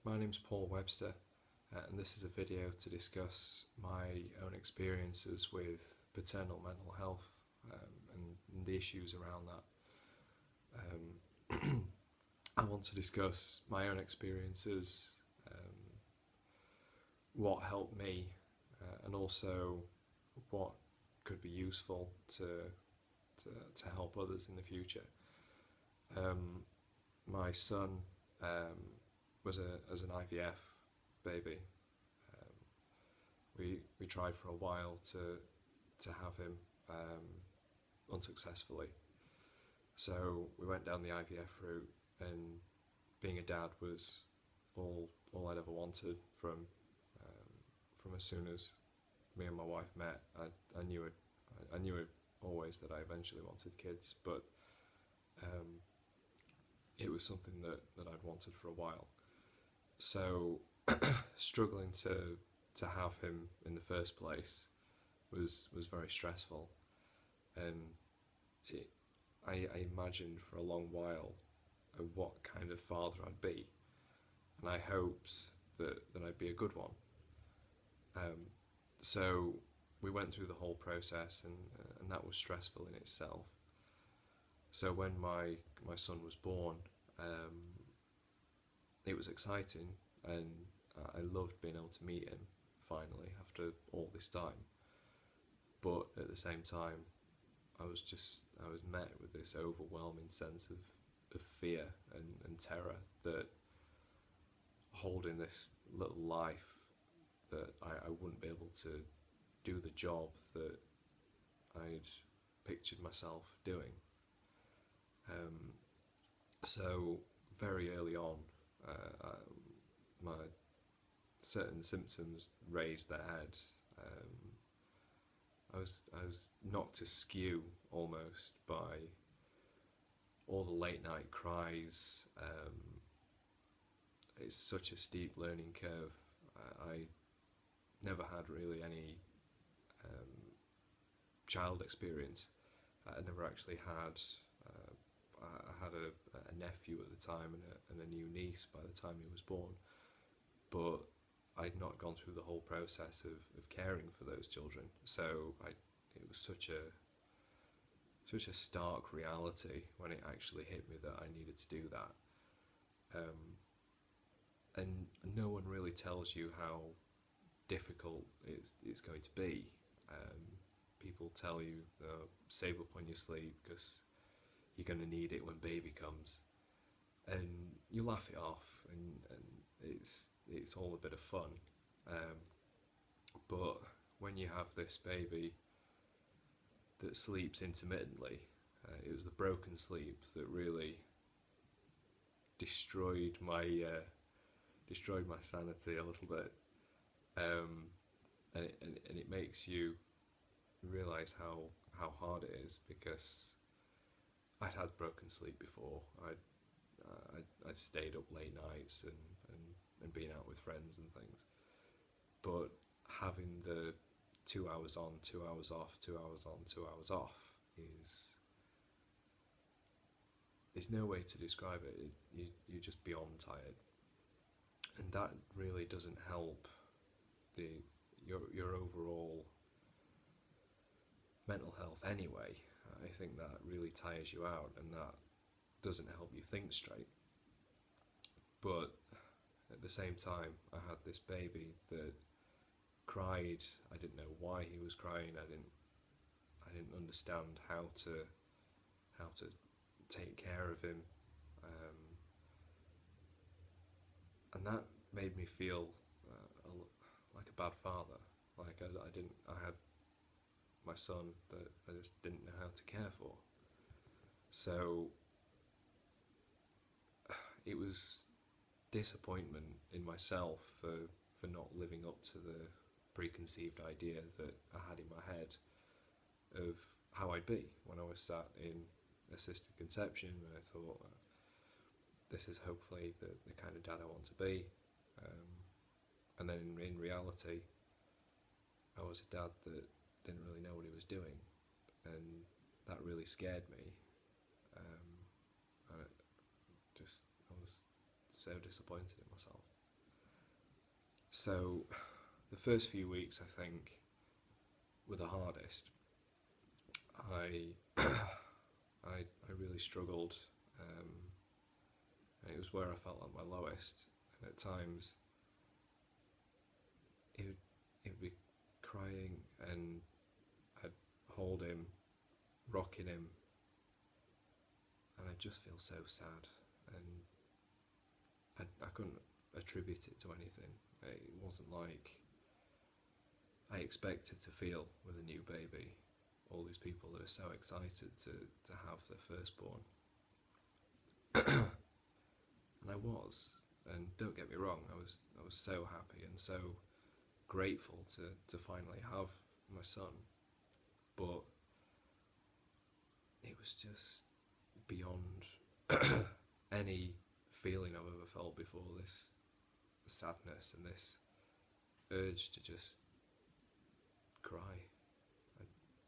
My name's Paul Webster, and this is a video to discuss my own experiences with paternal mental health and the issues around that. I want to discuss my own experiences, what helped me, and also what could be useful to help others in the future. My son was an IVF baby. We tried for a while to have him unsuccessfully. So we went down the IVF route, and being a dad was all I'd ever wanted from as soon as me and my wife met. I knew it always that I eventually wanted kids, but it was something that I'd wanted for a while. So struggling to have him in the first place was very stressful, and I imagined for a long while what kind of father I'd be, and I hoped that I'd be a good one. So we went through the whole process, and that was stressful in itself. So when my son was born, it was exciting, and I loved being able to meet him finally after all this time. But at the same time, I was met with this overwhelming sense of fear and terror that holding this little life, that I wouldn't be able to do the job that I'd pictured myself doing. So very early on, my certain symptoms raised their head. I was knocked askew almost by all the late night cries. It's such a steep learning curve. I never had really any child experience. I never actually had. I had a nephew at the time and a new niece by the time he was born, but I'd not gone through the whole process of caring for those children. So it was such a stark reality when it actually hit me that I needed to do that. And no one really tells you how difficult it's going to be. People tell you, save up on your sleep because you're going to need it when baby comes, and you laugh it off, and it's all a bit of fun. But when you have this baby that sleeps intermittently, it was the broken sleep that really destroyed my sanity a little bit, and it makes you realise how hard it is, because I'd had broken sleep before. I'd stayed up late nights and been out with friends and things, but having the 2 hours on, 2 hours off, 2 hours on, 2 hours off is there's no way to describe it. You're just beyond tired, and that really doesn't help your overall mental health anyway. I think that really tires you out, and that doesn't help you think straight. But at the same time, I had this baby that cried. I didn't know why he was crying. I didn't understand how to take care of him, and that made me feel like a bad father. Like I had my son that I just didn't know how to care for. So it was disappointment in myself for not living up to the preconceived idea that I had in my head of how I'd be when I was sat in assisted conception, and I thought, this is hopefully the kind of dad I want to be. And then in reality, I was a dad that didn't really know what he was doing, and that really scared me. And I was so disappointed in myself. So the first few weeks, I think, were the hardest. I I really struggled, and it was where I felt like my lowest. And at times, it would be crying, and I'd hold him, rocking him, and I'd just feel so sad, and I couldn't attribute it to anything. It wasn't like I expected to feel with a new baby. All these people that are so excited to have their firstborn. And I was, and don't get me wrong, I was so happy and so grateful to finally have my son. But it was just beyond any feeling I've ever felt before. This sadness and this urge to just cry.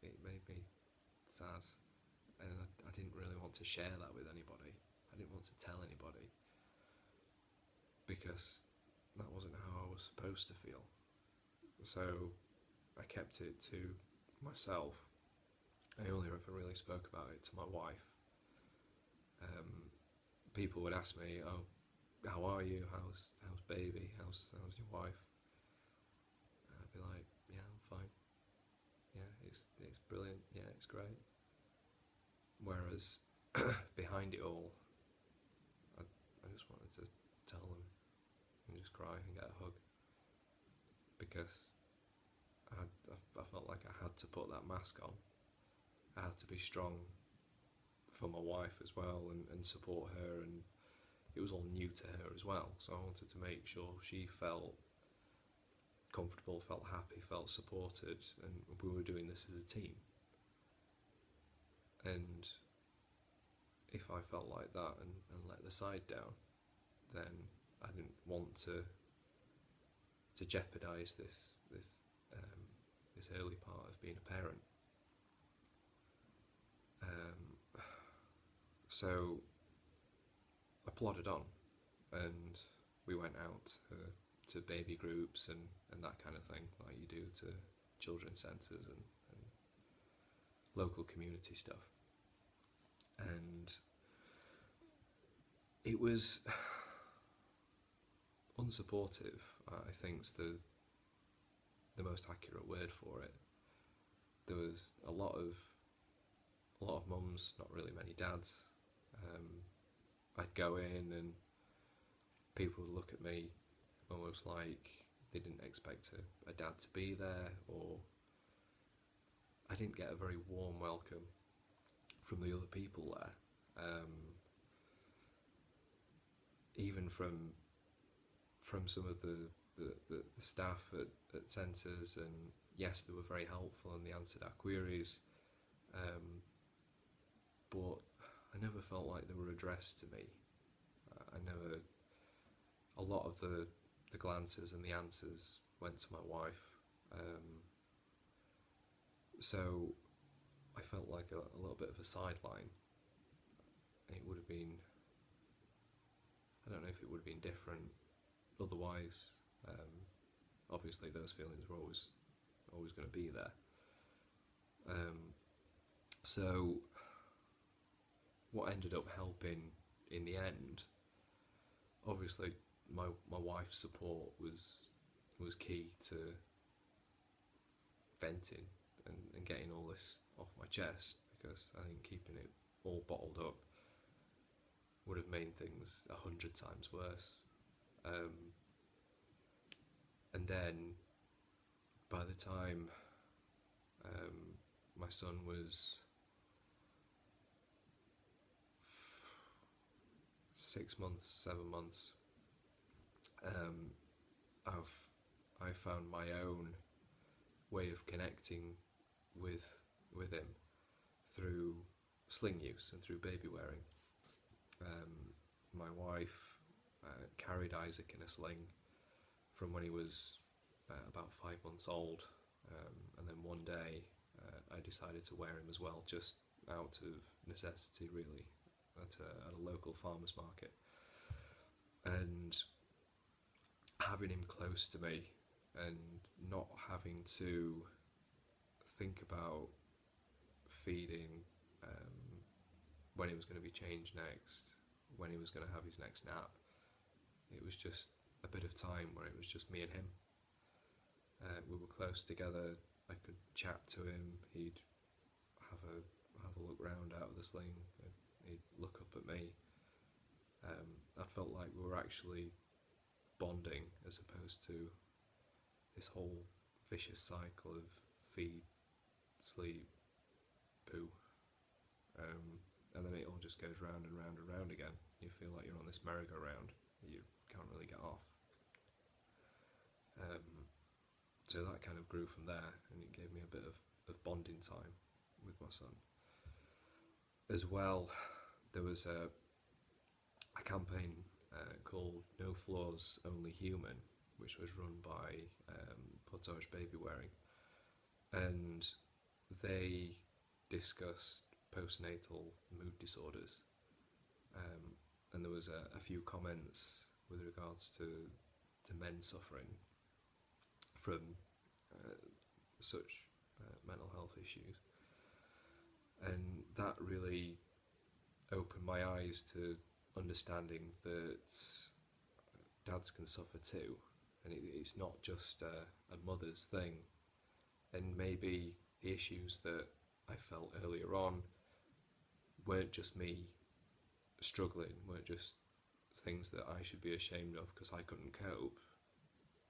It made me sad, and I didn't really want to share that with anybody. I didn't want to tell anybody because that wasn't how I was supposed to feel. So I kept it to myself. I only ever really spoke about it to my wife. People would ask me, "Oh, how are you? How's baby? How's your wife?" And I'd be like, "Yeah, I'm fine. Yeah, it's brilliant. Yeah, it's great." Whereas behind it all, I just wanted to tell them and just cry and get a hug, because I felt like I had to put that mask on. I had to be strong for my wife as well, and support her, and it was all new to her as well, so I wanted to make sure she felt comfortable, felt happy, felt supported, and we were doing this as a team. And if I felt like that and let the side down, then I didn't want to jeopardise this early part of being a parent. So I plodded on, and we went out to baby groups and that kind of thing, like you do to children's centres and local community stuff. And it was unsupportive, I think's the most accurate word for it. There was a lot of mums, not really many dads. I'd go in and people would look at me almost like they didn't expect a dad to be there, or I didn't get a very warm welcome from the other people there. Even from some of the staff at centres, and yes, they were very helpful and they answered our queries, but I never felt like they were addressed to me. A lot of the glances and the answers went to my wife, so I felt like a little bit of a sideline. It would have been, I don't know if it would have been different otherwise. Obviously those feelings were always going to be there. So what ended up helping in the end, obviously my wife's support was key to venting and getting all this off my chest, because I think keeping it all bottled up would have made things 100 times worse. And then by the time my son was 6 months, 7 months, I found my own way of connecting with him through sling use and through baby wearing. My wife carried Isaac in a sling from when he was about 5 months old, and then one day I decided to wear him as well, just out of necessity really, at a local farmer's market. And having him close to me and not having to think about feeding, when he was going to be changed next, when he was going to have his next nap. It was just a bit of time where it was just me and him. We were close together. I could chat to him. He'd have a look round out of the sling. He'd look up at me. I felt like we were actually bonding, as opposed to this whole vicious cycle of feed, sleep, poo, and then it all just goes round and round and round again. You feel like you're on this merry-go-round that you can't really get off. So that kind of grew from there, and it gave me a bit of bonding time with my son. As well, there was a campaign called No Flaws, Only Human, which was run by Potage Baby Wearing, and they discussed postnatal mood disorders, and there was a few comments with regards to men suffering from such mental health issues, and that really opened my eyes to understanding that dads can suffer too, and it's not just a mother's thing. And maybe the issues that I felt earlier on weren't just me struggling, weren't just things that I should be ashamed of because I couldn't cope,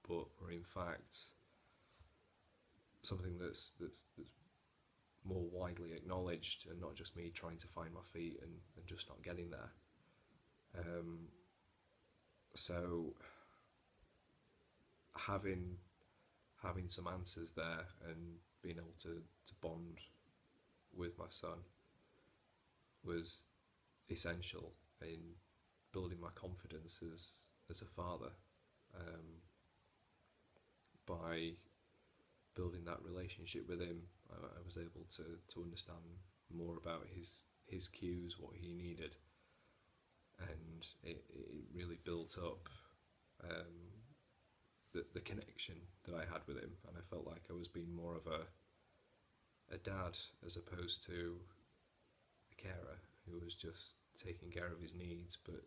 but were in fact something that's more widely acknowledged, and not just me trying to find my feet and just not getting there. So having some answers there and being able to bond with my son was essential in building my confidence as a father, by building that relationship with him. I was able to understand more about his cues, what he needed, and it really built up the connection that I had with him, and I felt like I was being more of a dad as opposed to a carer who was just taking care of his needs, but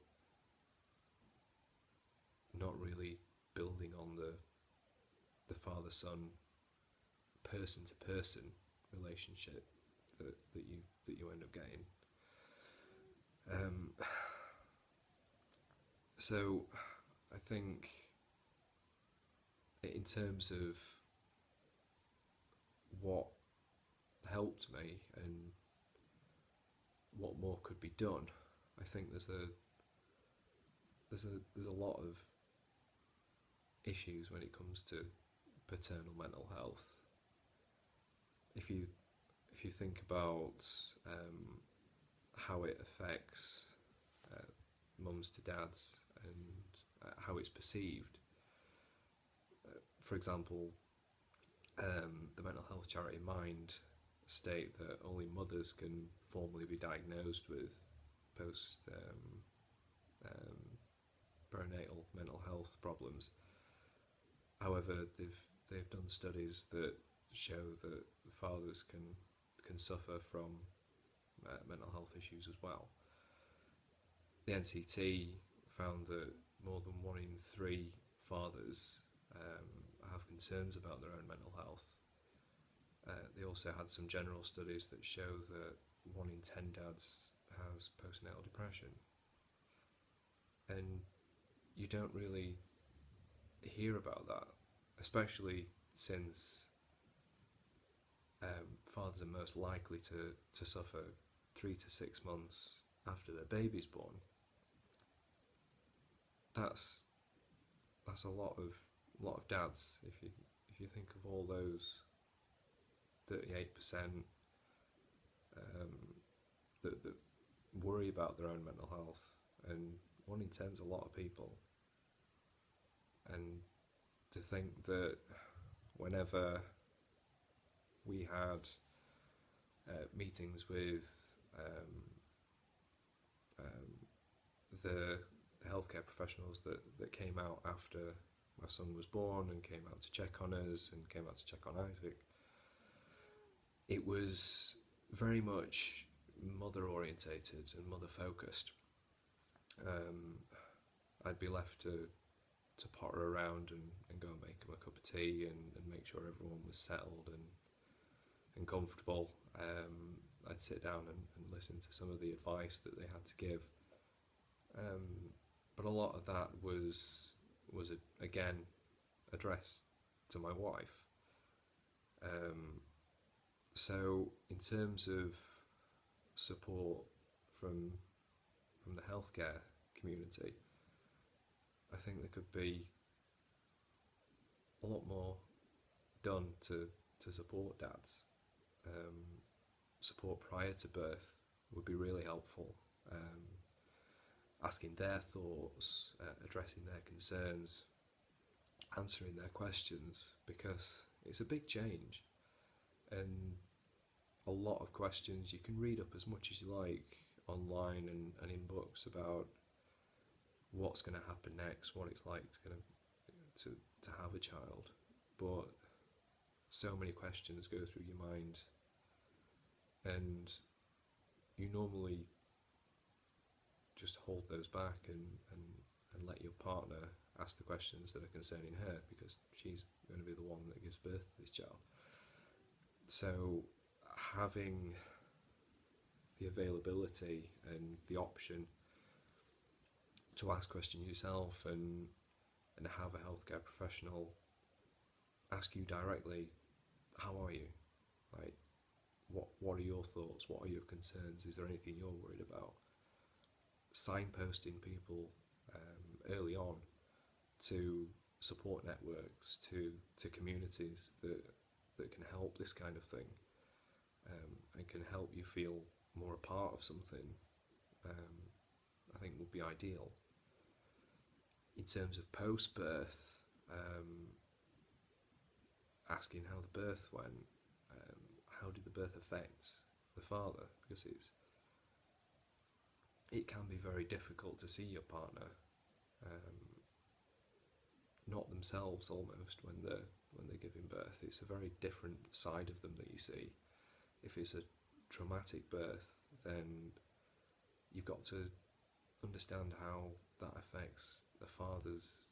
not really building on the father-son, person-to-person relationship that you end up getting. So I think in terms of what helped me and what more could be done, I think there's a lot of issues when it comes to paternal mental health. If you think about how it affects mums to dads and how it's perceived, for example, the mental health charity Mind state that only mothers can formally be diagnosed with perinatal mental health problems. However, they've done studies that show that fathers can suffer from mental health issues as well. The NCT found that more than 1 in 3 fathers have concerns about their own mental health. They also had some general studies that show that 1 in 10 dads has postnatal depression, and you don't really hear about that, especially since fathers are most likely to suffer 3 to 6 months after their baby's born. That's a lot of dads. If you think of all those 38% that worry about their own mental health, and 1 in 10 is a lot of people. And to think that whenever we had meetings with the healthcare professionals that came out after my son was born and came out to check on us and came out to check on Isaac, it was very much mother orientated and mother focused. I'd be left to potter around and go and make him a cup of tea and make sure everyone was settled and comfortable. I'd sit down and listen to some of the advice that they had to give. But a lot of that was again addressed to my wife. So in terms of support from the healthcare community, I think there could be a lot more done to support dads. Support prior to birth would be really helpful. Asking their thoughts, addressing their concerns, answering their questions, because it's a big change and a lot of questions. You can read up as much as you like online and in books about what's going to happen next, what it's like to have a child, but so many questions go through your mind, and you normally just hold those back and let your partner ask the questions that are concerning her, because she's going to be the one that gives birth to this child. So having the availability and the option to ask questions yourself and have a healthcare professional ask you directly, how are you? Like, what are your thoughts? What are your concerns? Is there anything you're worried about? Signposting people early on to support networks, to communities that can help this kind of thing, and can help you feel more a part of something, I think would be ideal. In terms of post-birth, asking how the birth went, how did the birth affect the father, because it can be very difficult to see your partner not themselves almost when they're giving birth. It's a very different side of them that you see. If it's a traumatic birth, then you've got to understand how that affects the father's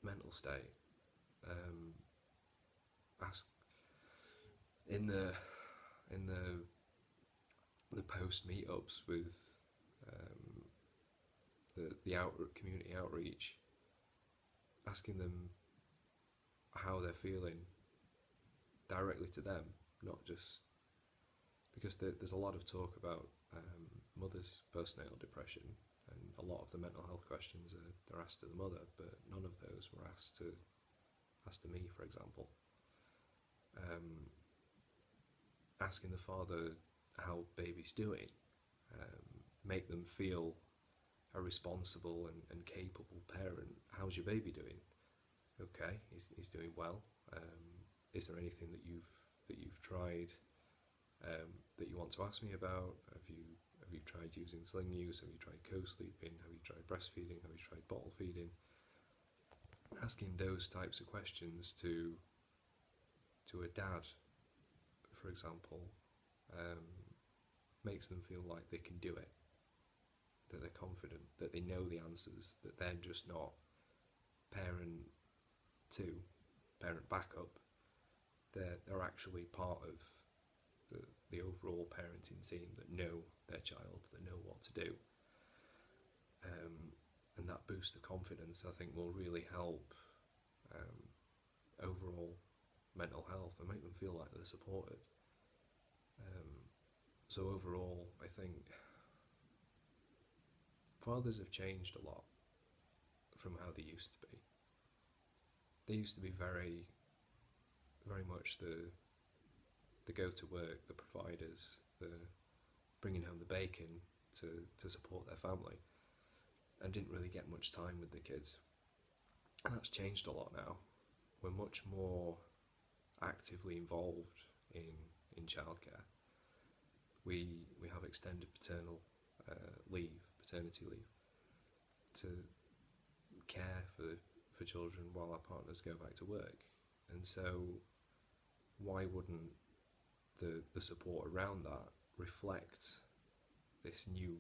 mental state. Ask in the post meetups with the community outreach, asking them how they're feeling directly to them, not just because there's a lot of talk about mothers' postnatal depression, and a lot of the mental health questions are asked to the mother, but none of those were asked to me, for example. Asking the father how baby's doing, make them feel a responsible and capable parent. How's your baby doing? Okay, he's doing well. Is there anything that you've tried that you want to ask me about? Have you tried using sling use? Have you tried co-sleeping? Have you tried breastfeeding? Have you tried bottle feeding? Asking those types of questions to a dad, for example, makes them feel like they can do it, that they're confident, that they know the answers, that they're just not parent two, parent backup. They're actually part of the overall parenting team that know their child, that know what to do. And that boost of confidence, I think, will really help overall mental health and make them feel like they're supported. So overall, I think fathers have changed a lot from how they used to be. They used to be very, very much the go to work, the providers, the bringing home the bacon to support their family, and didn't really get much time with the kids. And that's changed a lot now. We're much more actively involved in childcare. We have extended paternity leave to care for children while our partners go back to work. And so why wouldn't the support around that reflect this new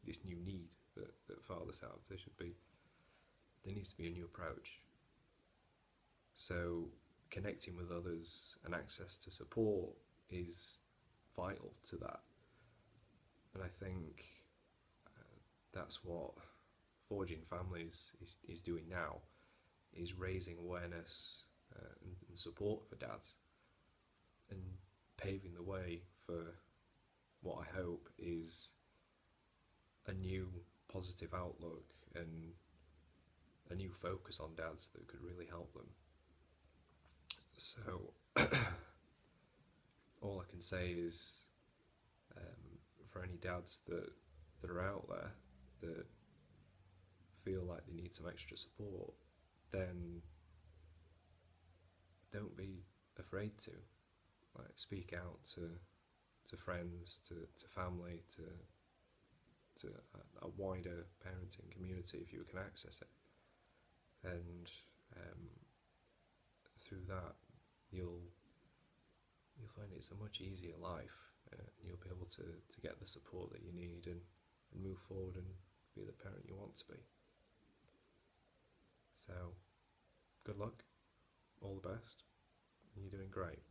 need that fathers have? There needs to be a new approach. So connecting with others and access to support is vital to that. And I think that's what Forging Families is doing now, is raising awareness and support for dads, and paving the way for what I hope is a new positive outlook and a new focus on dads that could really help them. So all I can say is, for any dads that are out there that feel like they need some extra support, then don't be afraid to speak out to friends, to family, to a wider parenting community if you can access it. And through that, you'll find it's a much easier life. You'll be able to get the support that you need and move forward and be the parent you want to be. So, good luck, all the best, and you're doing great.